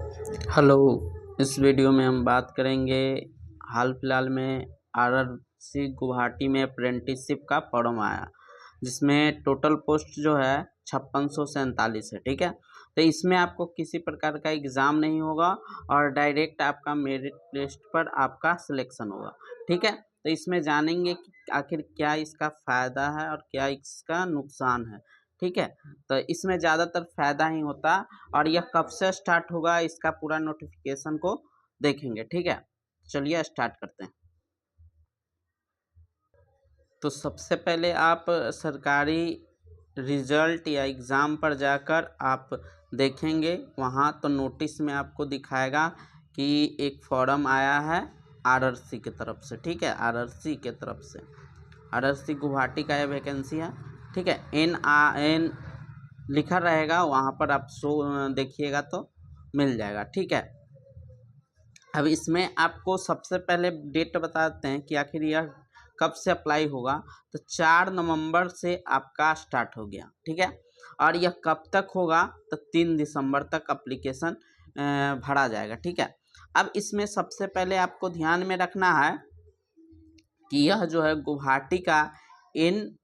Hello. इस video में हम बात करेंगे हाल फिलहाल में आरआरसी गुवाहाटी में अप्रेंटिसशिप का फॉर्म आया, जिसमें टोटल पोस्ट जो है 5647 है। ठीक है, तो इसमें आपको किसी प्रकार का एग्ज़ाम नहीं होगा और डायरेक्ट आपका मेरिट लिस्ट पर आपका सिलेक्शन होगा। ठीक है, तो इसमें जानेंगे कि आखिर क्या इसका फ़ायदा है और क्या इसका नुकसान है। ठीक है, तो इसमें ज़्यादातर फ़ायदा ही होता है। और यह कब से स्टार्ट होगा इसका पूरा नोटिफिकेशन को देखेंगे। ठीक है, चलिए स्टार्ट करते हैं। तो सबसे पहले आप सरकारी रिजल्ट या एग्ज़ाम पर जाकर आप देखेंगे, वहाँ तो नोटिस में आपको दिखाएगा कि एक फॉर्म आया है आरआरसी की तरफ से। ठीक है, आरआरसी के तरफ से, आरआरसी गुवाहाटी का यह वैकेंसी है। ठीक है, एन लिखा रहेगा, वहाँ पर आप देखिएगा तो मिल जाएगा। ठीक है, अब इसमें आपको सबसे पहले डेट बताते हैं कि आखिर यह कब से अप्लाई होगा। तो 4 नवंबर से आपका स्टार्ट हो गया। ठीक है, और यह कब तक होगा तो 3 दिसंबर तक एप्लीकेशन भरा जाएगा। ठीक है, अब इसमें सबसे पहले आपको ध्यान में रखना है कि यह जो है गुवाहाटी का NFR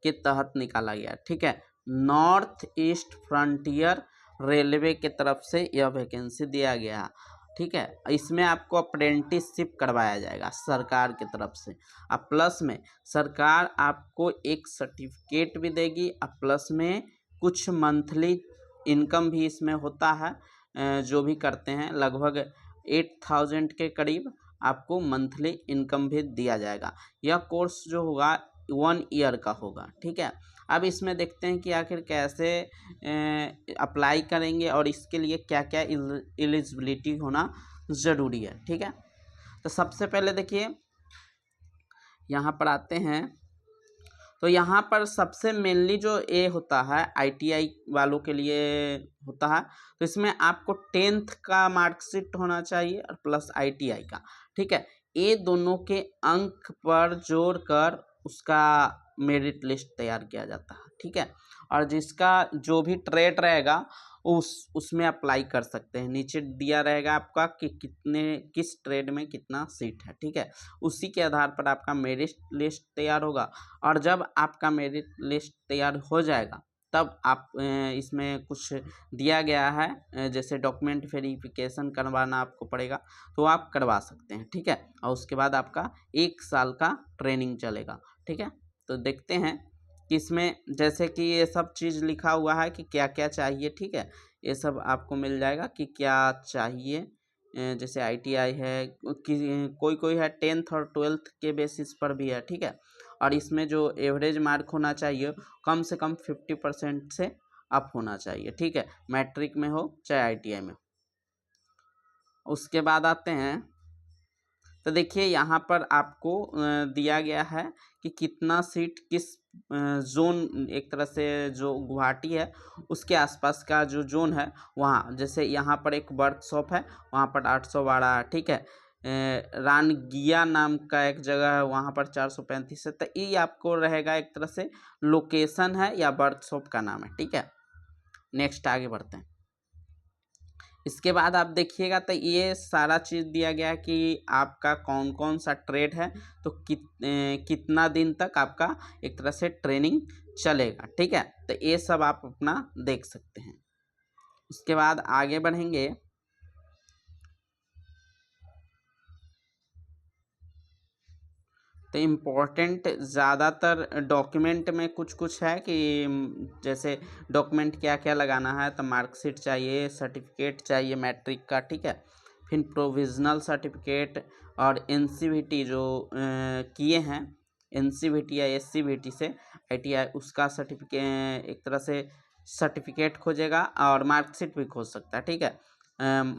के तहत निकाला गया। ठीक है, नॉर्थ ईस्ट फ्रंटियर रेलवे के तरफ से यह वैकेंसी दिया गया। ठीक है, इसमें आपको अप्रेंटिसशिप करवाया जाएगा सरकार की तरफ से। अब प्लस में सरकार आपको एक सर्टिफिकेट भी देगी, अब प्लस में कुछ मंथली इनकम भी इसमें होता है। जो भी करते हैं लगभग 8000 के करीब आपको मंथली इनकम भी दिया जाएगा। यह कोर्स जो होगा 1 ईयर का होगा। ठीक है, अब इसमें देखते हैं कि आखिर कैसे अप्लाई करेंगे और इसके लिए क्या क्या एलिजिबिलिटी होना ज़रूरी है। ठीक है, तो सबसे पहले देखिए यहाँ पर आते हैं। तो यहाँ पर सबसे मेनली जो ये होता है आईटीआई वालों के लिए होता है। तो इसमें आपको 10th का मार्कशीट होना चाहिए और प्लस आईटीआई का। ठीक है, ये दोनों के अंक पर जोड़कर उसका मेरिट लिस्ट तैयार किया जाता है। ठीक है, और जिसका जो भी ट्रेड रहेगा उसमें अप्लाई कर सकते हैं। नीचे दिया रहेगा आपका कि किस ट्रेड में कितना सीट है। ठीक है, उसी के आधार पर आपका मेरिट लिस्ट तैयार होगा। और जब आपका मेरिट लिस्ट तैयार हो जाएगा तब आप इसमें कुछ दिया गया है, जैसे डॉक्यूमेंट वेरिफिकेशन करवाना आपको पड़ेगा, तो आप करवा सकते हैं। ठीक है, और उसके बाद आपका 1 साल का ट्रेनिंग चलेगा। ठीक है, तो देखते हैं कि इसमें जैसे कि ये सब चीज़ लिखा हुआ है कि क्या क्या चाहिए। ठीक है, ये सब आपको मिल जाएगा कि क्या चाहिए। जैसे आईटीआई है, कोई है 10th और 12th के बेसिस पर भी है। ठीक है, और इसमें जो एवरेज मार्क होना चाहिए कम से कम 50% से अप होना चाहिए। ठीक है, मैट्रिक में हो चाहे आईटीआई में। उसके बाद आते हैं, तो देखिए यहाँ पर आपको दिया गया है कि कितना सीट किस जोन, एक तरह से जो गुवाहाटी है उसके आसपास का जो जोन है वहाँ, जैसे यहाँ पर एक वर्कशॉप है वहाँ पर 812 है। ठीक है, रानगिया नाम का एक जगह है वहाँ पर 435 है। तो ये आपको रहेगा एक तरह से लोकेशन है या वर्कशॉप का नाम है। ठीक है, नेक्स्ट आगे बढ़ते हैं। इसके बाद आप देखिएगा तो ये सारा चीज़ दिया गया है कि आपका कौन कौन सा ट्रेड है, तो कितना दिन तक आपका एक तरह से ट्रेनिंग चलेगा। ठीक है, तो ये सब आप अपना देख सकते हैं। उसके बाद आगे बढ़ेंगे। तो इम्पोर्टेंट ज़्यादातर डॉक्यूमेंट में कुछ है कि जैसे डॉक्यूमेंट क्या क्या लगाना है। तो मार्कशीट चाहिए, सर्टिफिकेट चाहिए मैट्रिक का। ठीक है, फिर प्रोविज़नल सर्टिफिकेट और एनसीवीटी जो किए हैं, एनसीवीटी या एससीवीटी से आईटीआई, उसका सर्टिफिकेट एक तरह से सर्टिफिकेट खोजेगा और मार्कशीट भी खोज सकता है। ठीक है,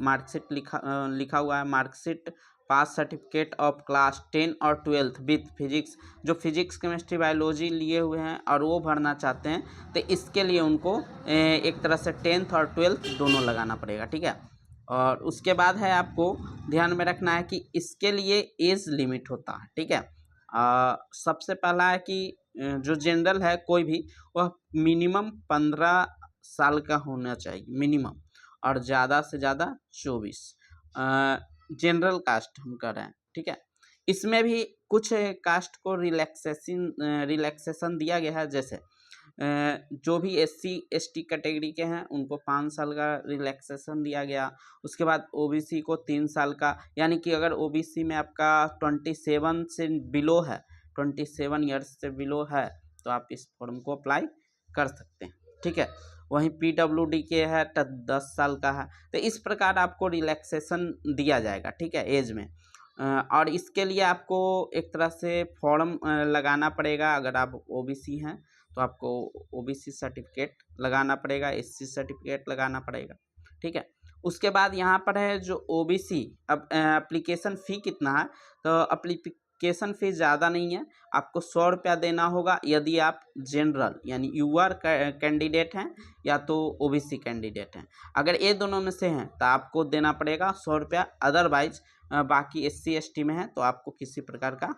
मार्कशीट लिखा हुआ है marksheet pass certificate of class 10 और 12th विथ फिजिक्स, जो फिजिक्स केमिस्ट्री बायोलॉजी लिए हुए हैं और वो भरना चाहते हैं तो इसके लिए उनको एक तरह से 10th और 12th दोनों लगाना पड़ेगा। ठीक है, और उसके बाद है आपको ध्यान में रखना है कि इसके लिए एज लिमिट होता है। ठीक है, सबसे पहला है कि जो जनरल है कोई भी, वह मिनिमम 15 साल का होना चाहिए मिनिमम, और ज़्यादा से ज़्यादा 24। जनरल कास्ट हम कर रहे हैं, ठीक है। इसमें भी कुछ कास्ट को रिलैक्सेशन दिया गया है, जैसे जो भी SC ST कैटेगरी के हैं उनको 5 साल का रिलैक्सेशन दिया गया। उसके बाद OBC को 3 साल का, यानी कि अगर OBC में आपका 27 से बिलो है, 27 ईयर्स से बिलो है, तो आप इस फॉर्म को अप्लाई कर सकते हैं, ठीक है। वहीं PWD के है तो 10 साल का है। तो इस प्रकार आपको रिलैक्सेशन दिया जाएगा, ठीक है, एज में। और इसके लिए आपको एक तरह से फॉर्म लगाना पड़ेगा। अगर आप OBC हैं तो आपको OBC सर्टिफिकेट लगाना पड़ेगा, SC सर्टिफिकेट लगाना पड़ेगा, ठीक है। उसके बाद यहाँ पर है जो OBC, अब एप्लीकेशन फ़ी कितना है, तो एप्लीकेशन फ़ी ज़्यादा नहीं है, आपको 100 रुपया देना होगा यदि आप जनरल यानी UR कैंडिडेट हैं या तो OBC कैंडिडेट हैं। अगर ये दोनों में से हैं तो आपको देना पड़ेगा 100 रुपया। अदरवाइज बाकी SC ST में है तो आपको किसी प्रकार का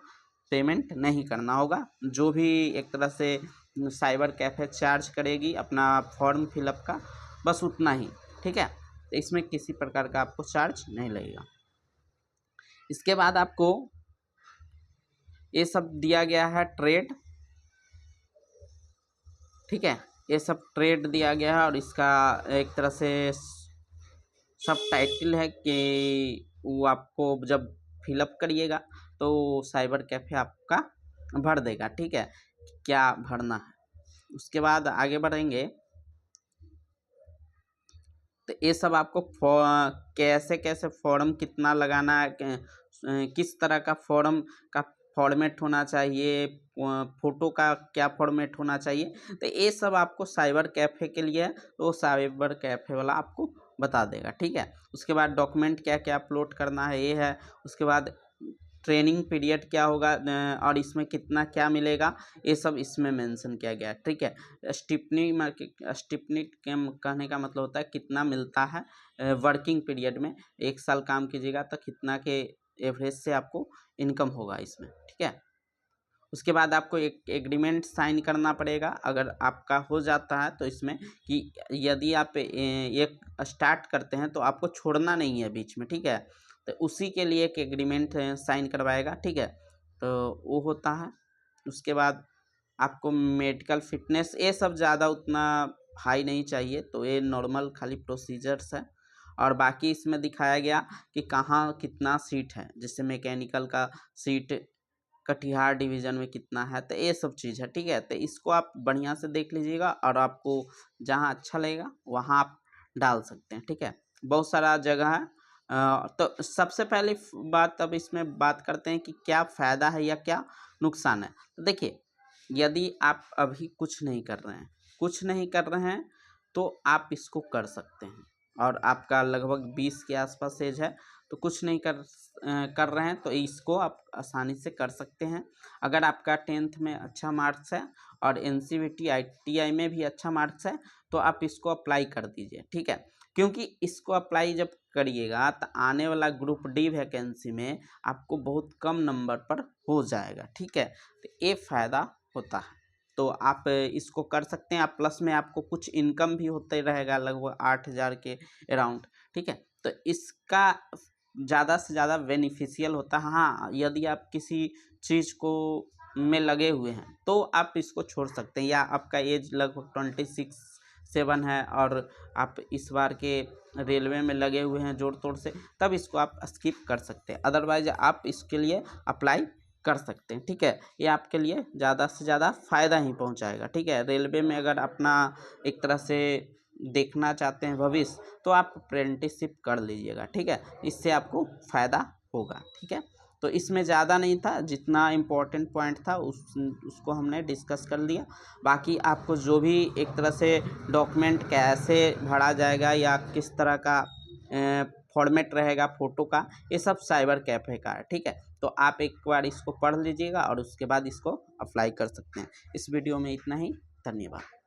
पेमेंट नहीं करना होगा। जो भी एक तरह से साइबर कैफ़े चार्ज करेगी अपना फॉर्म फिलअप का, बस उतना ही, ठीक है। तो इसमें किसी प्रकार का आपको चार्ज नहीं लगेगा। इसके बाद आपको ये सब दिया गया है ट्रेड, ठीक है, ये सब ट्रेड दिया गया है। और इसका एक तरह से सब टाइटल है कि वो आपको जब फिलअप करिएगा तो साइबर कैफ़े आपका भर देगा, ठीक है, क्या भरना है। उसके बाद आगे बढ़ेंगे तो ये सब आपको कैसे कैसे फॉर्म कितना लगाना है, किस तरह का फॉर्म का फॉर्मेट होना चाहिए, फ़ोटो का क्या फॉर्मेट होना चाहिए, तो ये सब आपको साइबर कैफ़े के लिए तो साइबर कैफ़े वाला आपको बता देगा, ठीक है। उसके बाद डॉक्यूमेंट क्या क्या अपलोड करना है ये है। उसके बाद ट्रेनिंग पीरियड क्या होगा और इसमें कितना क्या मिलेगा, ये सब इसमें मेंशन किया गया है, ठीक है। स्टिपनी कहने का मतलब होता है कितना मिलता है वर्किंग पीरियड में। 1 साल काम कीजिएगा तो कितना के एवरेज से आपको इनकम होगा इसमें, ठीक है। उसके बाद आपको एक एग्रीमेंट साइन करना पड़ेगा अगर आपका हो जाता है तो इसमें, कि यदि आप एक स्टार्ट करते हैं तो आपको छोड़ना नहीं है बीच में, ठीक है। तो उसी के लिए एक एग्रीमेंट साइन करवाएगा, ठीक है, तो वो होता है। उसके बाद आपको मेडिकल फिटनेस ये सब ज़्यादा उतना हाई नहीं चाहिए, तो ये नॉर्मल खाली प्रोसीजर्स है। और बाकी इसमें दिखाया गया कि कहाँ कितना सीट है, जैसे मैकेनिकल का सीट कटिहार डिवीज़न में कितना है, तो ये सब चीज़ है, ठीक है। तो इसको आप बढ़िया से देख लीजिएगा और आपको जहाँ अच्छा लगेगा वहाँ आप डाल सकते हैं, ठीक है। बहुत सारा जगह है। तो सबसे पहली बात अब इसमें बात करते हैं कि क्या फ़ायदा है या क्या नुकसान है। तो देखिए, यदि आप अभी कुछ नहीं कर रहे हैं तो आप इसको कर सकते हैं। और आपका लगभग 20 के आसपास एज है तो कुछ नहीं कर रहे हैं तो इसको आप आसानी से कर सकते हैं। अगर आपका 10th में अच्छा मार्क्स है और NCVT ITI में भी अच्छा मार्क्स है तो आप इसको अप्लाई कर दीजिए, ठीक है। क्योंकि इसको अप्लाई जब करिएगा तो आने वाला ग्रुप D वैकेंसी में आपको बहुत कम नंबर पर हो जाएगा, ठीक है। तो ये फ़ायदा होता है, तो आप इसको कर सकते हैं। आप प्लस में आपको कुछ इनकम भी होते रहेगा लगभग 8,000 के अराउंड, ठीक है। तो इसका ज़्यादा से ज़्यादा बेनिफिशियल होता है। हाँ, यदि आप किसी चीज़ को में लगे हुए हैं तो आप इसको छोड़ सकते हैं, या आपका एज लगभग 26-7 है और आप इस बार के रेलवे में लगे हुए हैं जोड़ तोड़ से, तब इसको आप स्किप कर सकते हैं। अदरवाइज आप इसके लिए अप्लाई कर सकते हैं, ठीक है। ये आपके लिए ज़्यादा से ज़्यादा फ़ायदा ही पहुंचाएगा, ठीक है। रेलवे में अगर अपना एक तरह से देखना चाहते हैं भविष्य तो आप अप्रेंटिसशिप कर लीजिएगा, ठीक है, इससे आपको फ़ायदा होगा, ठीक है। तो इसमें ज़्यादा नहीं था, जितना इम्पोर्टेंट पॉइंट था उसको हमने डिस्कस कर लिया। बाकी आपको जो भी एक तरह से डॉक्यूमेंट कैसे भरा जाएगा या किस तरह का फॉर्मेट रहेगा फ़ोटो का, ये सब साइबर कैफ़े का है, ठीक है। तो आप एक बार इसको पढ़ लीजिएगा और उसके बाद इसको अप्लाई कर सकते हैं। इस वीडियो में इतना ही, धन्यवाद।